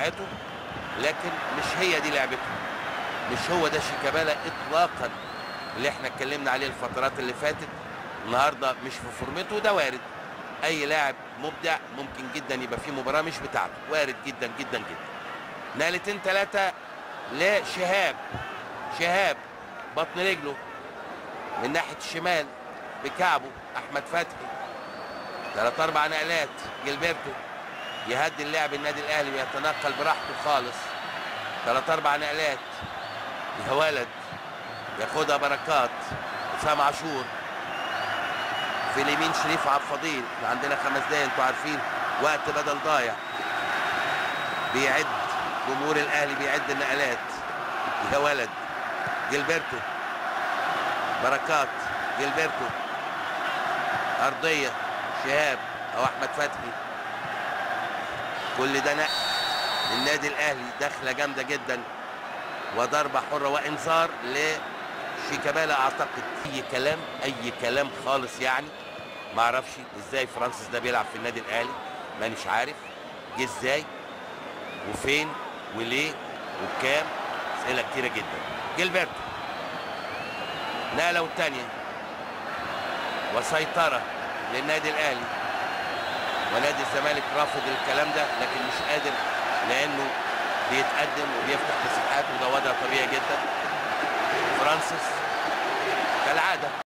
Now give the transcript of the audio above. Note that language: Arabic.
سرعته، لكن مش هي دي لعبته، مش هو ده شيكابالا اطلاقا اللي احنا اتكلمنا عليه الفترات اللي فاتت. النهارده مش في فورمته، ده وارد. اي لاعب مبدع ممكن جدا يبقى فيه مباراه مش بتاعته، وارد جدا جدا جدا. نقلتين ثلاثه لشهاب، شهاب بطن رجله من ناحيه الشمال بكعبه احمد فتحي، 3-4 نقلات. جilberto يهدي اللاعب النادي الاهلي ويتنقل براحته خالص، 3-4 نقلات. يا ولد ياخدها بركات. حسام عاشور في اليمين، شريف عبد الفضيل. عندنا 5 دقايق، انتوا عارفين وقت بدل ضايع. بيعد جمهور الاهلي، بيعد النقلات. يا ولد جilberto، بركات، جilberto، ارضيه، شهاب او احمد فتحي. كل ده نقل للنادي الاهلي، دخله جامده جدا وضربه حره وانذار لشيكابالا. اعتقد اي كلام، اي كلام خالص يعني. ما اعرفش ازاي فرانسيس ده بيلعب في النادي الاهلي، مانيش عارف جه ازاي وفين وليه وبكام. اسئله كتيره جدا. جilberto نقله والثانيه وسيطره للنادي الاهلي، ونادي الزمالك رافض الكلام ده لكن مش قادر لانه بيتقدم وبيفتح مساحات، وده وضع طبيعي جدا. فرانسيس كالعاده